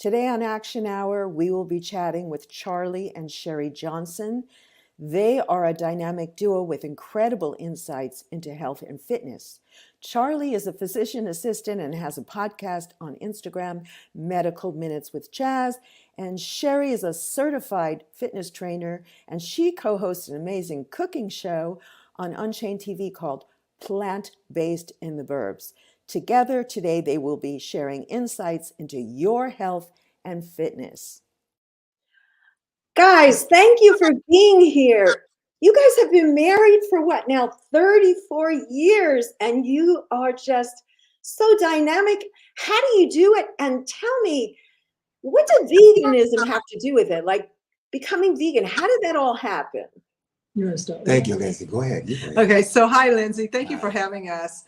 Today on Action Hour, we will be chatting with Charlie and Sherry Johnson. They are a dynamic duo with incredible insights into health and fitness. Charlie is a physician assistant and has a podcast on Instagram, Medical Minutes with Chaz. And Sherry is a certified fitness trainer, and she co-hosts an amazing cooking show on Unchained TV called Plant Based in the Burbs. Together today, they will be sharing insights into your health and fitness. Guys, thank you for being here. You guys have been married for what now, 34 years, and you are just so dynamic. How do you do it? And tell me, what does veganism have to do with it? Like becoming vegan, how did that all happen? You want to start? Thank you, Lindsay. Go ahead. You go ahead. Okay, so hi, Lindsay. Thank you for having us.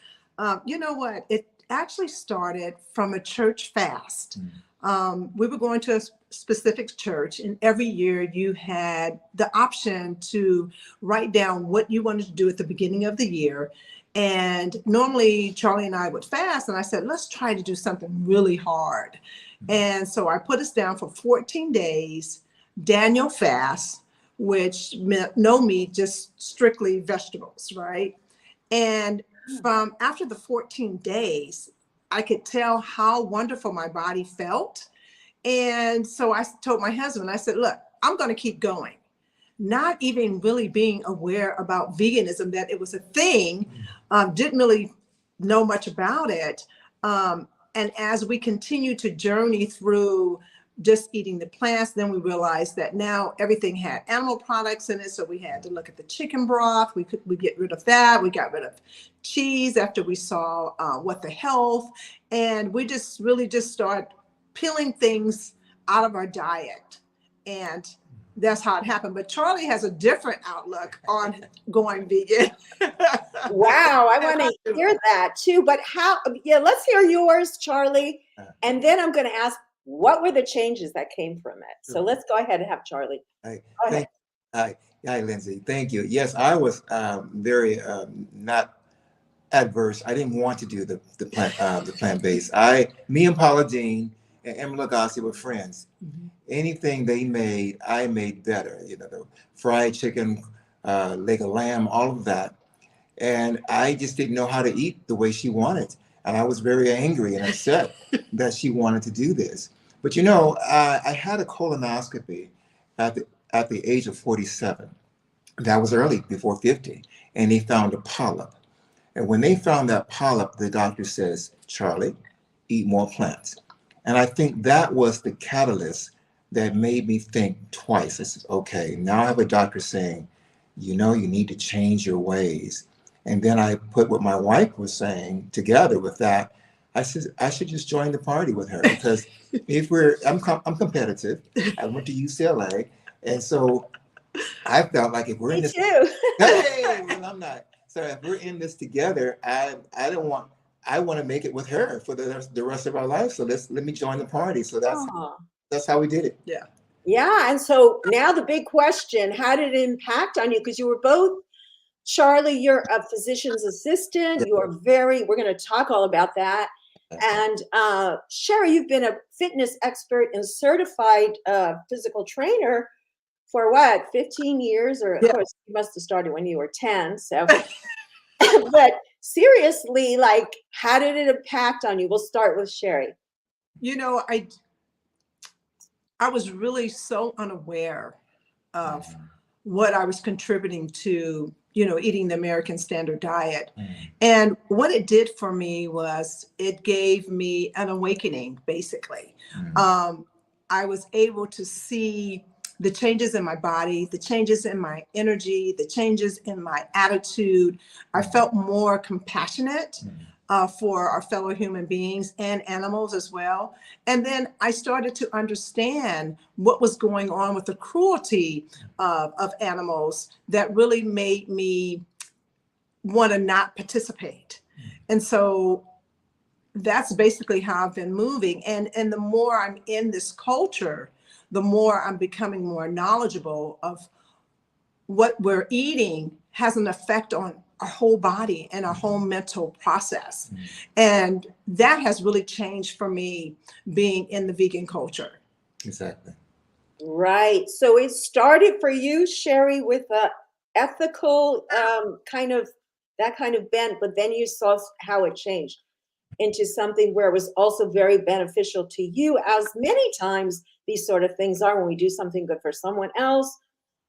You know what? It actually started from a church fast. We were going to a specific church, and every year you had the option to write down what you wanted to do at the beginning of the year. And normally Charlie and I would fast, and I said, let's try to do something really hard. And so I put us down for 14 days, Daniel fast, which meant no meat, just strictly vegetables, right? And from after the 14 days, I could tell how wonderful my body felt. And so I told my husband, I said, look, I'm going to keep going. Not even really being aware about veganism, that it was a thing, didn't really know much about it. And as we continue to journey through just eating the plants, then we realized that now everything had animal products in it. So we had to look at the chicken broth. We get rid of that. We got rid of cheese after we saw what the health, and we just really just start peeling things out of our diet. And that's how it happened. But Charlie has a different outlook on going vegan. Wow, I want to hear that too. But let's hear yours, Charlie. And then I'm going to ask, what were the changes that came from it? So let's go ahead and have Charlie. Hi, Lindsay. Thank you. Yes, I was very not adverse. I didn't want to do the plant-based. Me and Paula Dean and Emma Lagasse were friends. Anything they made, I made better. You know, the fried chicken, leg of lamb, all of that. And I just didn't know how to eat the way she wanted. And I was very angry and upset that she wanted to do this. But you know, I had a colonoscopy at the age of 47. That was early, before 50. And they found a polyp. And when they found that polyp, the doctor says, Charlie, eat more plants. And I think that was the catalyst that made me think twice. I said, okay, now I have a doctor saying, you know, you need to change your ways. And then I put what my wife was saying together with that. I said, I should just join the party with her, because I'm competitive. I went to UCLA. And so I felt like if we're in this, well, I'm not. So if we're in this together, I want to make it with her for the rest of our life. So let me join the party. So that's how we did it. Yeah. Yeah. And so now the big question, how did it impact on you? Because you were both, Charlie, you're a physician's assistant. You are we're going to talk all about that. And Sherry, you've been a fitness expert and certified physical trainer for what, 15 years? Or of course, you must have started when you were 10. So, but seriously, like, how did it impact on you? We'll start with Sherry. You know, I was really so unaware of what I was contributing to, you know, eating the American Standard Diet. And what it did for me was it gave me an awakening, basically. I was able to see the changes in my body, the changes in my energy, the changes in my attitude. I felt more compassionate for our fellow human beings and animals as well. And then I started to understand what was going on with the cruelty of animals that really made me want to not participate. And so that's basically how I've been moving. And the more I'm in this culture, the more I'm becoming more knowledgeable of what we're eating has an effect on our whole body and our whole mental process. Mhm. And that has really changed for me being in the vegan culture. Exactly. Right. So it started for you, Sherry, with a ethical that kind of bent, but then you saw how it changed into something where it was also very beneficial to you, as many times these sort of things are. When we do something good for someone else,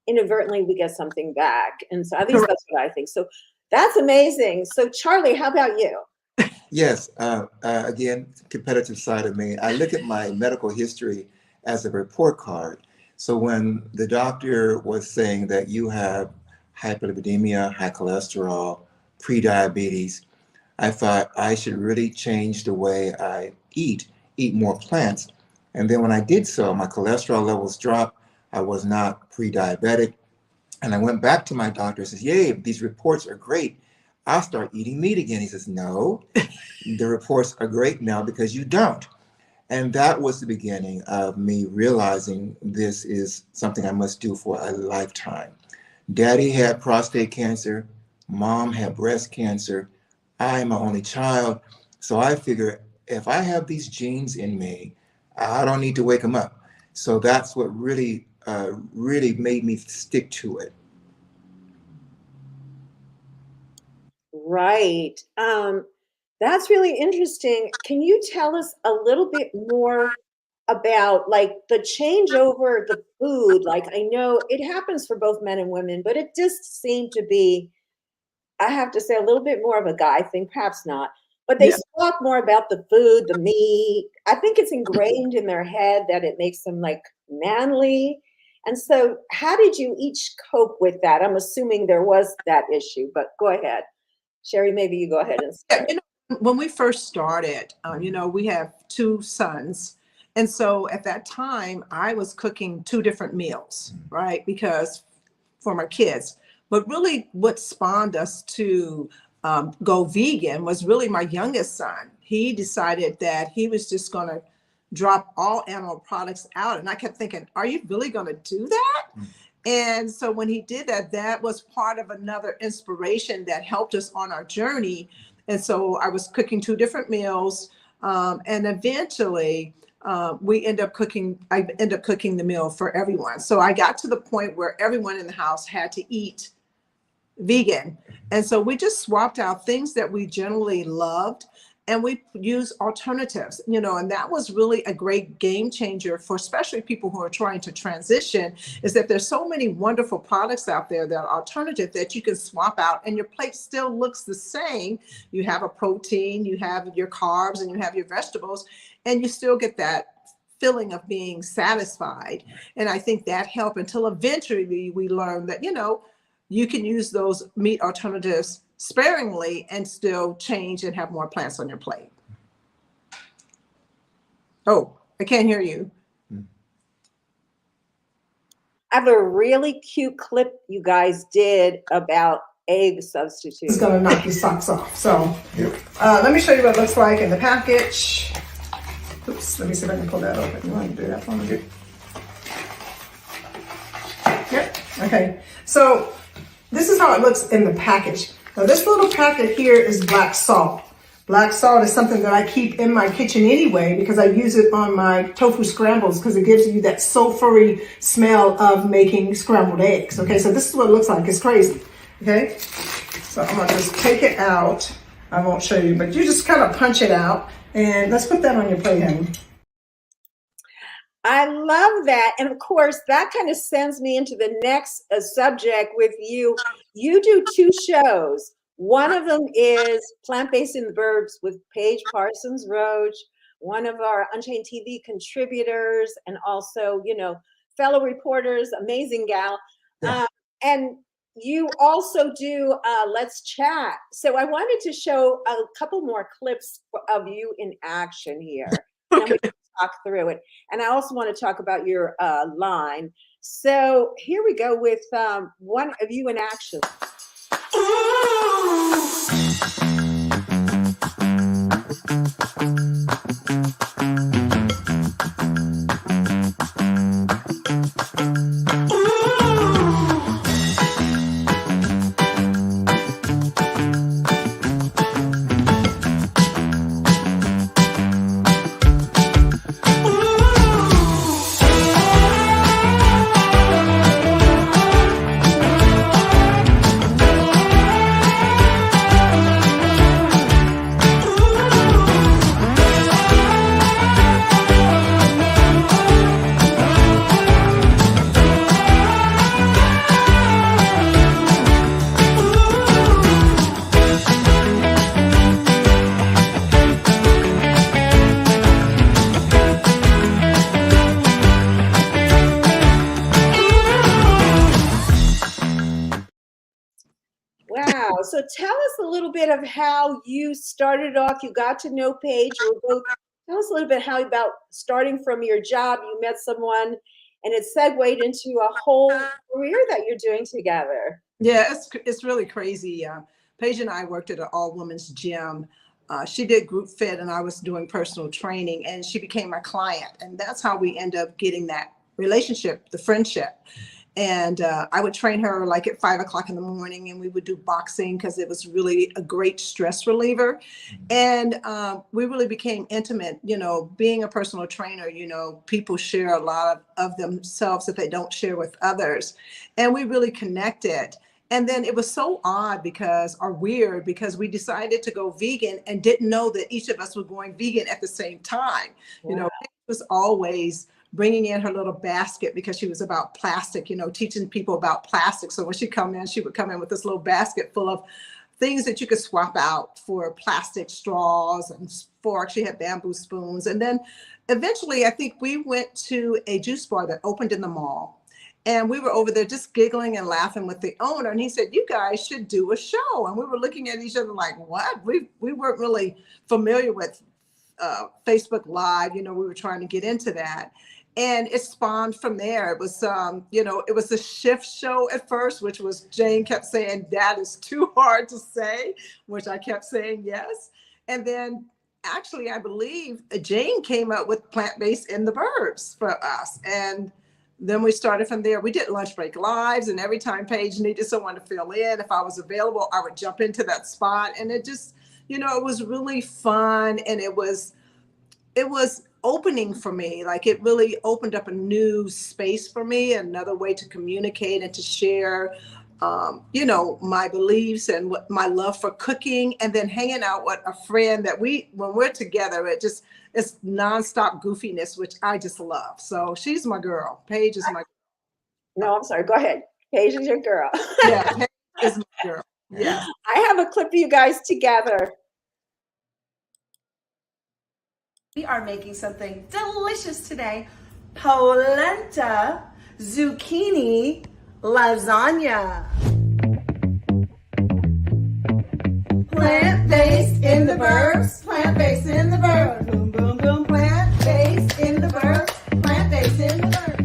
inadvertently we get something back. And so at least that's what I think. So that's amazing. So Charlie, how about you? Yes, again, competitive side of me. I look at my medical history as a report card. So when the doctor was saying that you have hyperlipidemia, high cholesterol, pre-diabetes, I thought I should really change the way I eat more plants. And then when I did so, my cholesterol levels dropped. I was not pre-diabetic. And I went back to my doctor and says, yay, these reports are great. I'll start eating meat again. He says, no, the reports are great now because you don't. And that was the beginning of me realizing this is something I must do for a lifetime. Daddy had prostate cancer. Mom had breast cancer. I am my only child. So I figure if I have these genes in me, I don't need to wake them up. So that's what really made me stick to it. Right. That's really interesting. Can you tell us a little bit more about like the changeover, the food? Like I know it happens for both men and women, but it just seemed to be, I have to say, a little bit more of a guy thing, perhaps not. But they Yeah. talk more about the food, the meat. I think it's ingrained in their head that it makes them like manly. And so, how did you each cope with that? I'm assuming there was that issue, but go ahead. Sherry, maybe you go ahead and Yeah, start. when we first started, we have 2 sons. And so at that time, I was cooking 2 different meals, right? Because for my kids. But really, what spawned us to go vegan was really my youngest son. He decided that he was just going to drop all animal products out. And I kept thinking, are you really going to do that? And so when he did that, that was part of another inspiration that helped us on our journey. And so I was cooking 2 different meals. And eventually I end up cooking the meal for everyone. So I got to the point where everyone in the house had to eat vegan. And so we just swapped out things that we generally loved and we use alternatives, and that was really a great game changer for especially people who are trying to transition, is that there's so many wonderful products out there that are alternative that you can swap out and your plate still looks the same. You have a protein, you have your carbs, and you have your vegetables, and you still get that feeling of being satisfied. And I think that helped until eventually we learned that, you can use those meat alternatives sparingly and still change and have more plants on your plate. Oh, I can't hear you. I have a really cute clip you guys did about egg substitute. It's gonna knock your socks off. So let me show you what it looks like in the package. Oops, let me see if I can pull that open. You want to do that for me? Yep, okay. So this is how it looks in the package. Now this little packet here is black salt. Black salt is something that I keep in my kitchen anyway because I use it on my tofu scrambles because it gives you that sulfury smell of making scrambled eggs. Okay, so this is what it looks like. It's crazy. Okay, so I'm gonna just take it out. I won't show you, but you just kind of punch it out. And let's put that on your plate, honey. I love that. And of course, that kind of sends me into the next subject with you. You do 2 shows. One of them is Plant-Based in the Burbs with Paige Parsons Roach, one of our Unchained TV contributors, and also, fellow reporters, amazing gal. Yeah. And you also do Let's Chat. So I wanted to show a couple more clips of you in action here. And we can talk through it. And I also want to talk about your line. So here we go with one of you in action. So tell us a little bit of how you started off. You got to know Paige. You were both, tell us a little bit how about starting from your job, you met someone and it segued into a whole career that you're doing together. Yeah, it's really crazy. Paige and I worked at an all-women's gym. She did group fit and I was doing personal training, and she became my client. And that's how we end up getting that relationship, the friendship. And I would train her like at 5 o'clock in the morning, and we would do boxing because it was really a great stress reliever. And we really became intimate. You know, being a personal trainer, you know, people share a lot of themselves that they don't share with others. And we really connected. And then it was so odd or weird because we decided to go vegan and didn't know that each of us were going vegan at the same time. Wow. You know, it was always bringing in her little basket because she was about plastic, you know, teaching people about plastic. So when she would come in with this little basket full of things that you could swap out for plastic straws and forks. She had bamboo spoons. And then eventually I think we went to a juice bar that opened in the mall. And we were over there just giggling and laughing with the owner. And he said, you guys should do a show. And we were looking at each other like, what? We weren't really familiar with Facebook Live. You know, we were trying to get into that. And it spawned from there. It was, you know, it was a shift show at first, which was Jane kept saying, that is too hard to say, which I kept saying yes. And then actually, I believe Jane came up with Plant-Based in the Burbs for us. And then we started from there. We did lunch break lives, and every time Paige needed someone to fill in, if I was available, I would jump into that spot. And it just, you know, it was really fun. And it was opening for me. Like, it really opened up a new space for me, another way to communicate and to share, you know, my beliefs and what my love for cooking, and then hanging out with a friend that when we're together, it's nonstop goofiness, which I just love. So she's my girl. Paige is my girl. No, I'm sorry. Go ahead. Paige is your girl. Yeah, Paige is my girl. Yeah. I have a clip of you guys together. We are making something delicious today. Polenta zucchini lasagna. Plant-based in the burbs, plant-based in the burbs. Boom, boom, boom, plant-based in the burbs, plant-based in the burbs.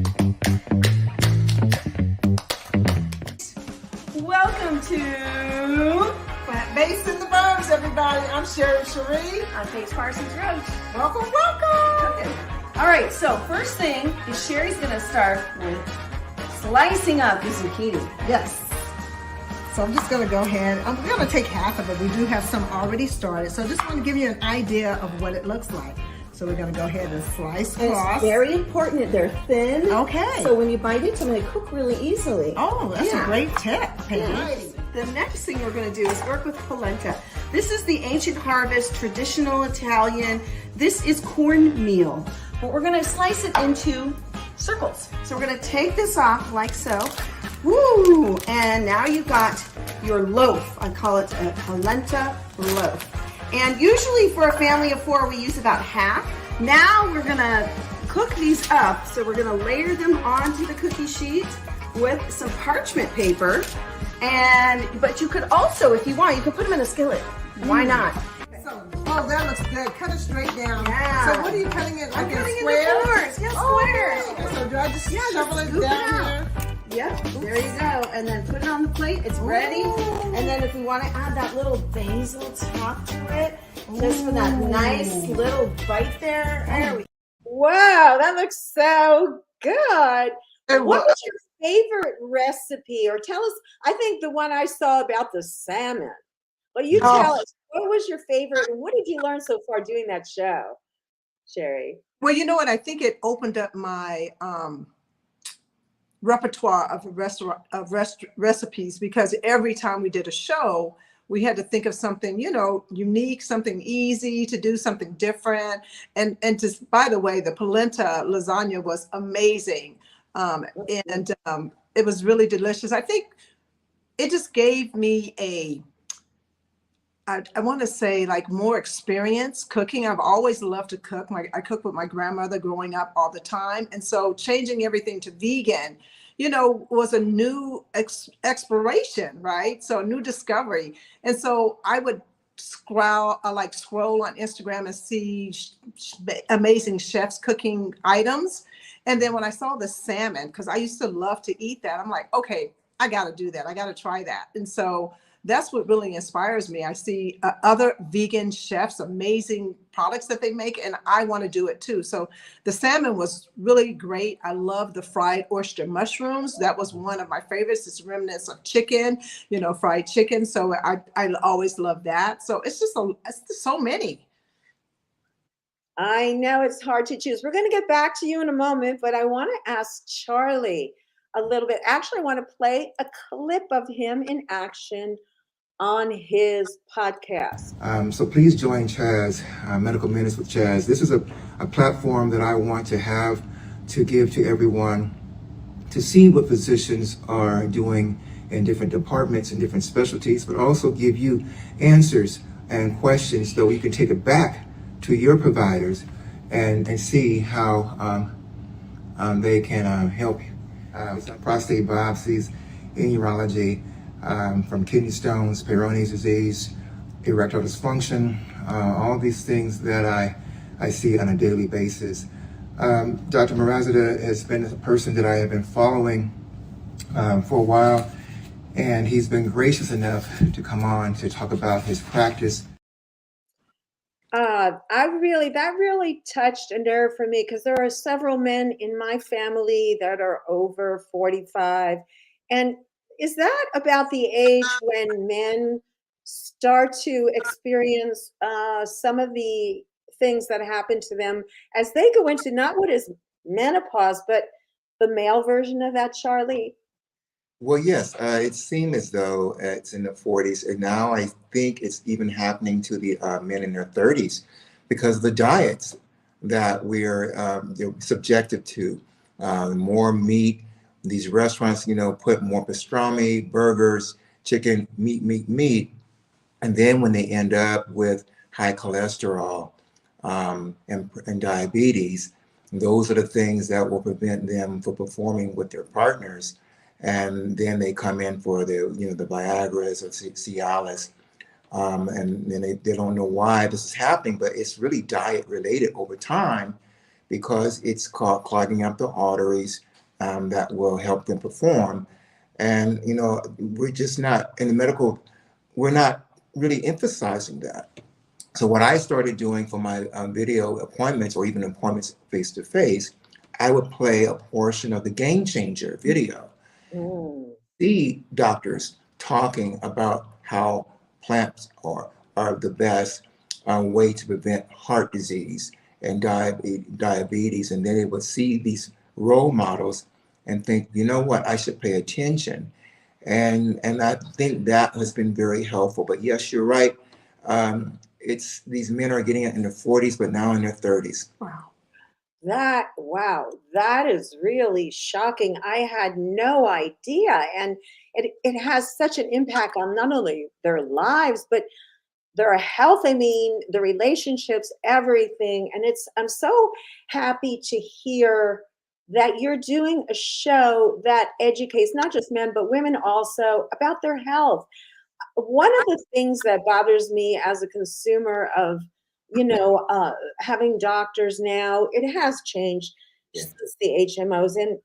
Welcome to Plant-Based in the Burbs, everybody. I'm Sherry Cherie. I'm Paige Parsons Roach. Welcome, welcome. Okay. All right, so first thing is Sherry's gonna start with slicing up the zucchini. Yes. So I'm just going to go ahead. I'm going to take half of it. We do have some already started. So I just want to give you an idea of what it looks like. So we're going to go ahead and slice across. It's very important. They're thin. Okay. So when you bite into them, they cook really easily. Oh, that's a great tip. Yes. The next thing we're going to do is work with polenta. This is the Ancient Harvest, traditional Italian. This is cornmeal, but we're going to slice it into circles. So we're going to take this off like so. Woo! And now you've got your loaf. I call it a polenta loaf. And usually for a family of 4, we use about half. Now we're gonna cook these up. So we're gonna layer them onto the cookie sheet with some parchment paper. But you could also, if you want, you could put them in a skillet. Why not? Oh, that looks good. Cut it straight down. Yeah. So what are you cutting it? Like I'm in cutting squares? in the squares. Okay. So do I just shovel it scoop it down out. here? Yep, there you go. And then put it on the plate. It's ready. And then if we want to add that little basil top to it, just for that nice little bite there. There we go. Wow, that looks so good. And What was your favorite recipe? Or tell us, I think the one I saw about the salmon. But you tell us, what was your favorite and what did you learn so far doing that show, Sherry? Well, you know what? I think it opened up my repertoire of recipes, because every time we did a show, we had to think of something, you know, unique, something easy to do, something different. And just, by the way, the polenta lasagna was amazing. It was really delicious. I think it just gave me I want to say, like, more experience cooking. I've always loved to cook. I cooked with my grandmother growing up all the time. And so changing everything to vegan, was a new exploration, right? So a new discovery. And so I would scroll on Instagram and see amazing chefs cooking items. And then when I saw the salmon, because I used to love to eat that, I'm like, okay, I got to do that. I got to try that. And so that's what really inspires me. I see other vegan chefs, amazing products that they make, and I want to do it too. So the salmon was really great. I love the fried oyster mushrooms. That was one of my favorites. It's remnants of chicken, fried chicken. So I always love that. So it's just so many. I know it's hard to choose. We're going to get back to you in a moment, but I want to ask Charlie a little bit. Actually, I want to play a clip of him in action on his podcast. So please join Chaz, Medical Minutes with Chaz. This is a platform that I want to have to give to everyone to see what physicians are doing in different departments and different specialties, but also give you answers and questions so you can take it back to your providers and see how they can help you. Prostate biopsies in urology, from kidney stones, Peyronie's disease, erectile dysfunction, all these things that I see on a daily basis. Dr. Morazada has been a person that I have been following for a while, and he's been gracious enough to come on to talk about his practice. That really touched a nerve for me, because there are several men in my family that are over 45. And is that about the age when men start to experience some of the things that happen to them as they go into not what is menopause, but the male version of that, Charlie? Well, yes, it seemed as though it's in the 40s, and now I think it's even happening to the men in their 30s because of the diets that we're subjected to. More meat. These restaurants, put more pastrami, burgers, chicken, meat. And then when they end up with high cholesterol and diabetes, those are the things that will prevent them from performing with their partners. And then they come in for the Viagras or Cialis, and then they don't know why this is happening, but it's really diet related over time because it's clogging up the arteries that will help them perform. And we're just not in the medical, we're not really emphasizing that. So what I started doing for my video appointments or even appointments face to face, I would play a portion of the Game Changer video. The doctors talking about how plants are the best way to prevent heart disease and diabetes. And then they would see these role models and think, you know what, I should pay attention. And I think that has been very helpful. But yes, you're right. It's these men are getting it in their 40s, but now in their 30s. Wow, that is really shocking. I had no idea. And it has such an impact on not only their lives, but their health. I mean, the relationships, everything. And I'm so happy to hear that you're doing a show that educates not just men, but women also about their health. One of the things that bothers me as a consumer of having doctors now, it has changed since the HMOs. And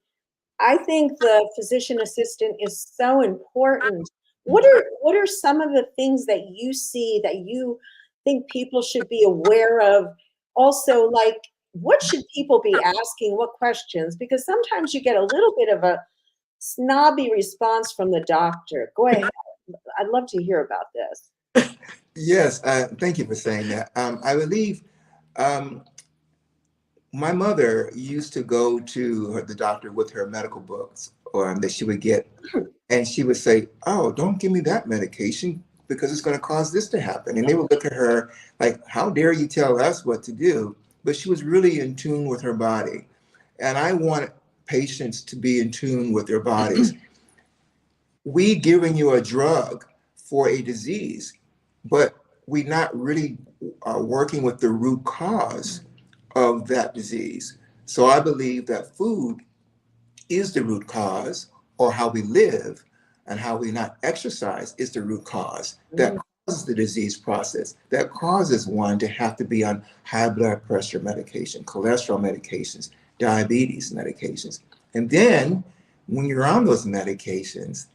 I think the physician assistant is so important. What are some of the things that you see that you think people should be aware of? Also, like, what should people be asking? What questions? Because sometimes you get a little bit of a snobby response from the doctor. Go ahead. I'd love to hear about this. Yes, thank you for saying that. I believe my mother used to go to the doctor with her medical books that she would get, and she would say, "Oh, don't give me that medication because it's going to cause this to happen." And they would look at her like, "How dare you tell us what to do?" But she was really in tune with her body. And I want patients to be in tune with their bodies. We giving you a drug for a disease, but we're not really working with the root cause of that disease. So I believe that food is the root cause, or how we live and how we not exercise is the root cause that causes the disease process, that causes one to have to be on high blood pressure medication, cholesterol medications, diabetes medications. And then when you're on those medications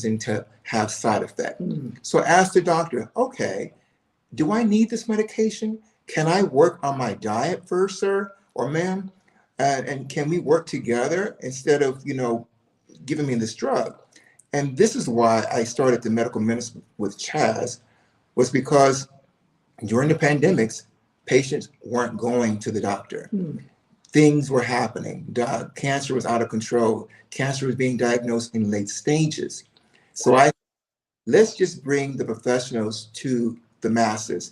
need to have side effects. So ask the doctor, okay, do I need this medication? Can I work on my diet first, sir or ma'am? And can we work together instead of, giving me this drug? And this is why I started the Medical Minutes with Chaz, was because during the pandemics, patients weren't going to the doctor. Things were happening. Cancer was out of control. Cancer was being diagnosed in late stages. So let's just bring the professionals to the masses.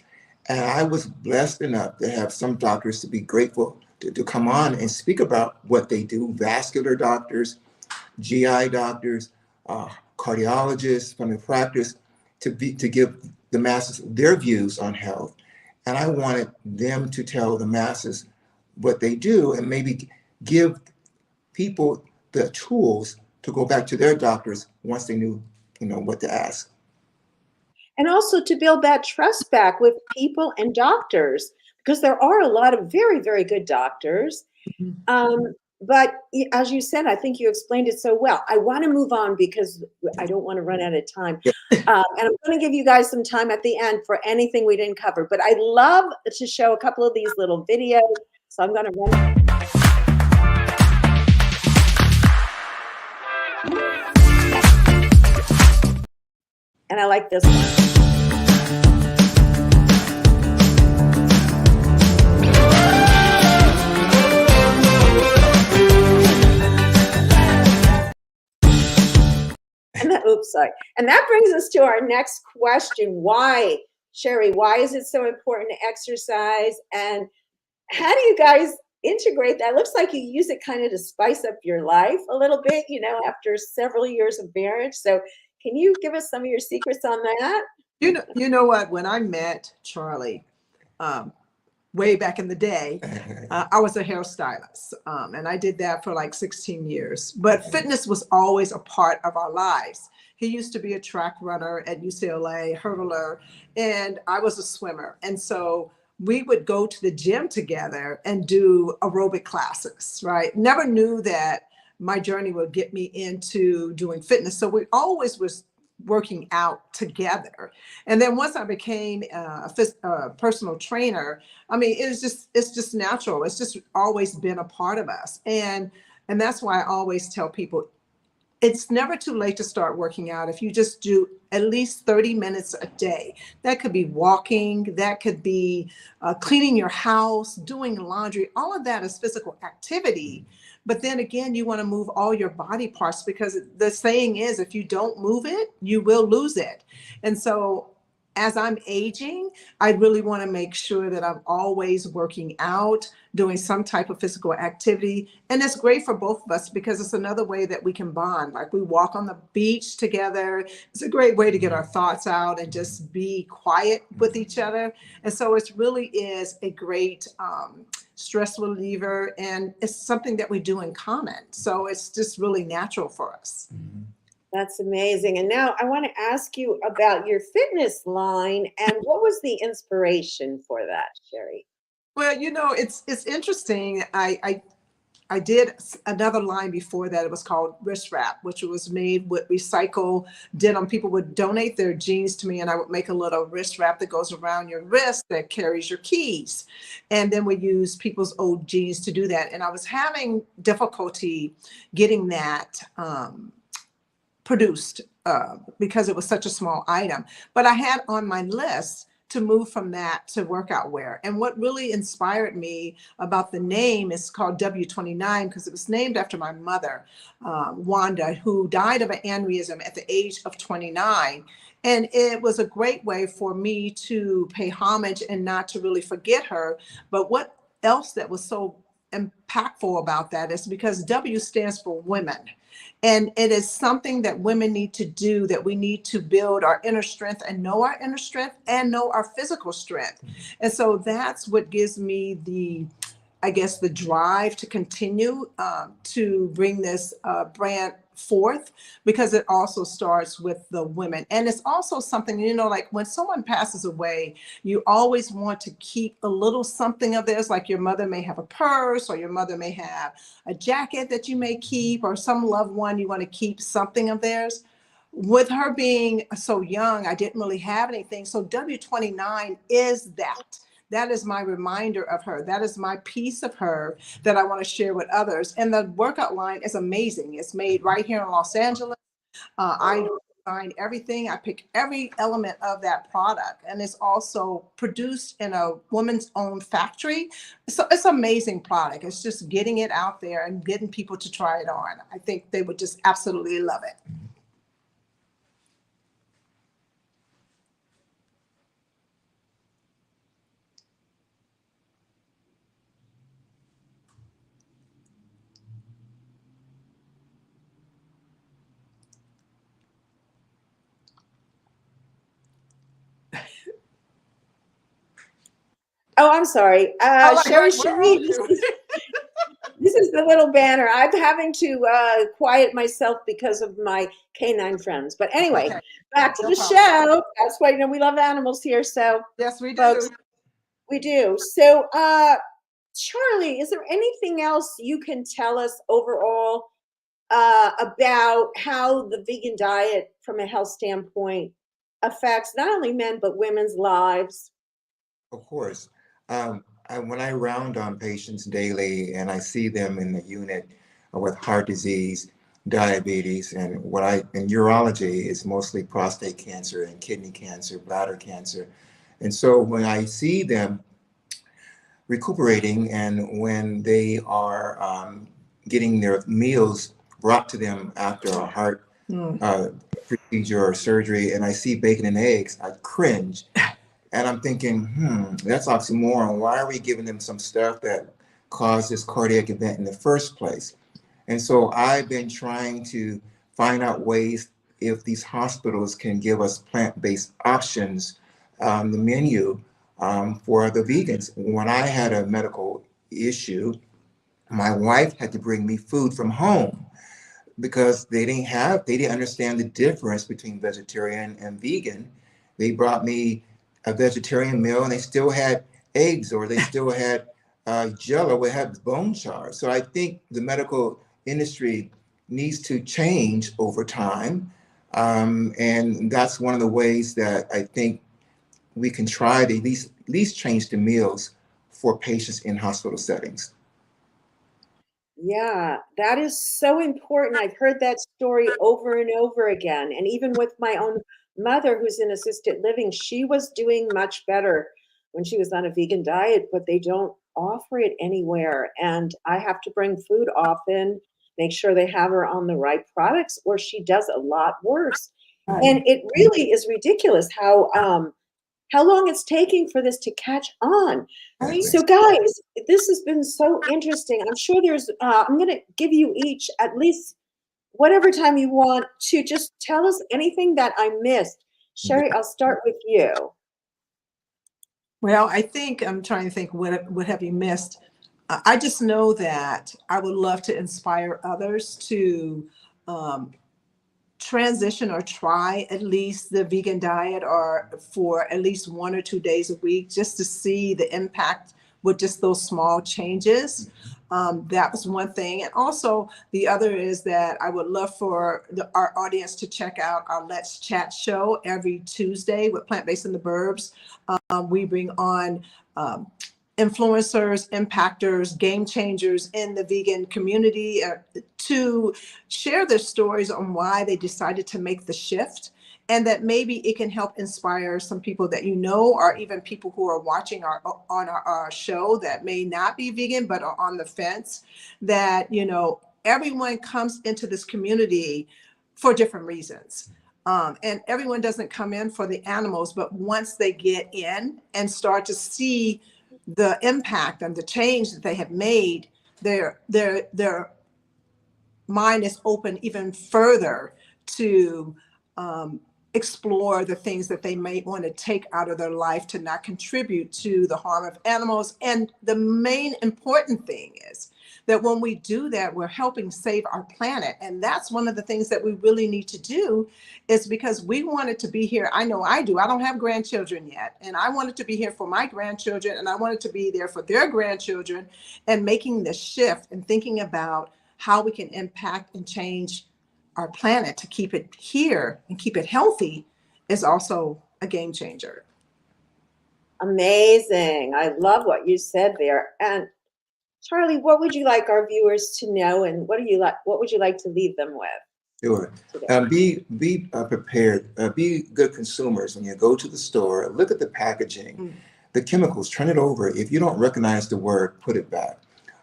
And I was blessed enough to have some doctors to be grateful to come on and speak about what they do, vascular doctors, GI doctors, cardiologists from the practice, to give the masses their views on health. And I wanted them to tell the masses what they do and maybe give people the tools to go back to their doctors once they knew, what to ask. And also to build that trust back with people and doctors, because there are a lot of very, very good doctors. But as you said, I think you explained it so well. I want to move on because I don't want to run out of time. And I'm going to give you guys some time at the end for anything we didn't cover. But I love to show a couple of these little videos. So I'm going to run. And I like this one. Oops, sorry. And that brings us to our next question. Why, Sherry, why is it so important to exercise? And how do you guys integrate that? It looks like you use it kind of to spice up your life a little bit, after several years of marriage. So can you give us some of your secrets on that? You know what? When I met Charlie, way back in the day, I was a hairstylist, and I did that for like 16 years. But fitness was always a part of our lives. He used to be a track runner at UCLA, hurdler, and I was a swimmer. And so we would go to the gym together and do aerobic classes, right? Never knew that my journey would get me into doing fitness. So we always was working out together. And then once I became a personal trainer, I mean, it's just natural. It's just always been a part of us. And that's why I always tell people, it's never too late to start working out if you just do at least 30 minutes a day. That could be walking, that could be cleaning your house, doing laundry. All of that is physical activity. But then again, you want to move all your body parts, because the saying is, if you don't move it, you will lose it. And so as I'm aging, I really want to make sure that I'm always working out, doing some type of physical activity. And it's great for both of us because it's another way that we can bond. Like we walk on the beach together. It's a great way to get our thoughts out and just be quiet with each other. And so it really is a great stress reliever, and it's something that we do in common. So it's just really natural for us. That's amazing. And now I want to ask you about your fitness line, and what was the inspiration for that, Sherry? Well, it's interesting. I did another line before that. It was called Wrist Wrap, which was made with recycled denim. People would donate their jeans to me, and I would make a little wrist wrap that goes around your wrist that carries your keys. And then we use people's old jeans to do that. And I was having difficulty getting that produced because it was such a small item. But I had on my list to move from that to workout wear. And what really inspired me about the name is called W29, because it was named after my mother, Wanda, who died of an aneurysm at the age of 29. And it was a great way for me to pay homage and not to really forget her. But what else that was so impactful about that is because W stands for women. And it is something that women need to do, that we need to build our inner strength and know our inner strength and know our physical strength. And so that's what gives me the I guess, the drive to continue to bring this brand forth, because it also starts with the women. And it's also something, you know, like when someone passes away, you always want to keep a little something of theirs, like your mother may have a purse, or your mother may have a jacket that you may keep, or some loved one, you want to keep something of theirs. With her being so young, I didn't really have anything. So W29 is that. That is my reminder of her. That is my piece of her that I want to share with others. And the workout line is amazing. It's made right here in Los Angeles. I design everything. I pick every element of that product. And it's also produced in a woman's own factory. So it's an amazing product. It's just getting it out there and getting people to try it on. I think they would just absolutely love it. Oh, I'm sorry. Oh my Sherry God, where are Cherie, you? this is the little banner. I'm having to quiet myself because of my canine friends. But anyway, Okay, back to no the problem. show. That's why, you know, we love animals here. So, Yes, we do. folks, we do. So, Charlie, is there anything else you can tell us overall about how the vegan diet, from a health standpoint, affects not only men but women's lives? Of course. When I round on patients daily and I see them in the unit with heart disease, diabetes, and in urology is mostly prostate cancer and kidney cancer, bladder cancer. And so when I see them recuperating and when they are getting their meals brought to them after a heart procedure or surgery, and I see bacon and eggs, I cringe. And I'm thinking, that's oxymoron. Why are we giving them some stuff that caused this cardiac event in the first place? And so I've been trying to find out ways if these hospitals can give us plant-based options on the menu for the vegans. When I had a medical issue, my wife had to bring me food from home because they didn't understand the difference between vegetarian and vegan. They brought me a vegetarian meal and they still had eggs, or they still had Jello, it had bone char. So I think the medical industry needs to change over time. And that's one of the ways that I think we can try to at least change the meals for patients in hospital settings. Yeah, that is so important. I've heard that story over and over again. And even with my own mother, who's in assisted living, she was doing much better when she was on a vegan diet, but they don't offer it anywhere. And I have to bring food often, make sure they have her on the right products, or she does a lot worse. And it really is ridiculous how long it's taking for this to catch on. So, guys, this has been so interesting. I'm sure I'm going to give you each at least whatever time you want to just tell us anything that I missed. Sherry, I'll start with you. Well, I think I'm trying to think what have you missed. I just know that I would love to inspire others to transition or try at least the vegan diet, or for at least 1 or 2 days a week, just to see the impact with just those small changes. That was one thing. And also the other is that I would love for our audience to check out our Let's Chat show every Tuesday with Plant Based in the Burbs. We bring on influencers, impactors, game changers in the vegan community to share their stories on why they decided to make the shift, and that maybe it can help inspire some people that you know, or even people who are watching our show that may not be vegan but are on the fence, that, you know, everyone comes into this community for different reasons. And everyone doesn't come in for the animals, but once they get in and start to see the impact and the change that they have made, their mind is open even further to explore the things that they may want to take out of their life to not contribute to the harm of animals. And the main important thing is that when we do that, we're helping save our planet. And that's one of the things that we really need to do, is because we want it to be here. I know I do. I don't have grandchildren yet. And I want it to be here for my grandchildren, and I want it to be there for their grandchildren. And making the shift and thinking about how we can impact and change our planet to keep it here and keep it healthy is also a game changer. Amazing. I love what you said there. And Charlie, what would you like our viewers to know, and what would you like to leave them with? Sure. today? Be prepared. Be good consumers when you go to the store. Look at the packaging, the chemicals. Turn it over. If you don't recognize the word, put it back.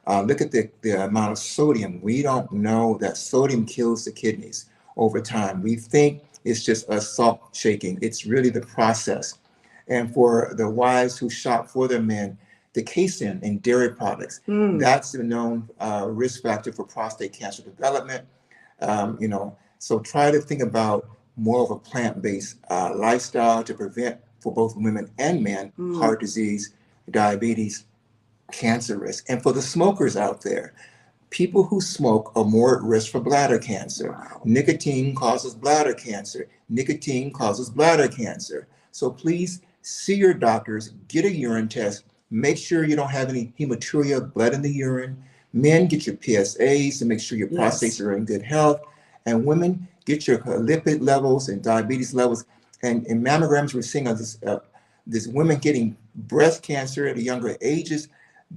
Look at the amount of sodium. We don't know that sodium kills the kidneys over time. We think it's just a salt shaking. It's really the process. And for the wives who shop for their men, the casein in dairy products, that's a known risk factor for prostate cancer development. So try to think about more of a plant-based lifestyle to prevent, for both women and men, heart disease, diabetes, cancer risk. And for the smokers out there, people who smoke are more at risk for bladder cancer. Wow. Nicotine causes bladder cancer. Nicotine causes bladder cancer. So please see your doctors, get a urine test, make sure you don't have any hematuria, blood in the urine. Men, get your PSAs to make sure your prostates are in good health. And women, get your lipid levels and diabetes levels. And in mammograms, we're seeing this women getting breast cancer at younger ages.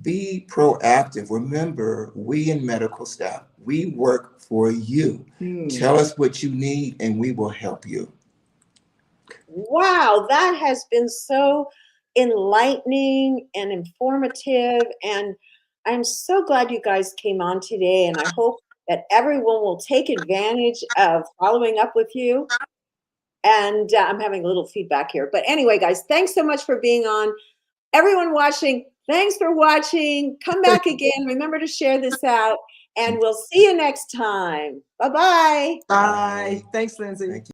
Be proactive. Remember, we in medical staff, we work for you. Tell us what you need and we will help you. Wow, that has been so enlightening and informative. And I'm so glad you guys came on today. And I hope that everyone will take advantage of following up with you. And I'm having a little feedback here. But anyway, guys, thanks so much for being on. Everyone watching, thanks for watching. Come back again. Remember to share this out. And we'll see you next time. Bye-bye. Bye. Thanks, Lindsay. Thank you.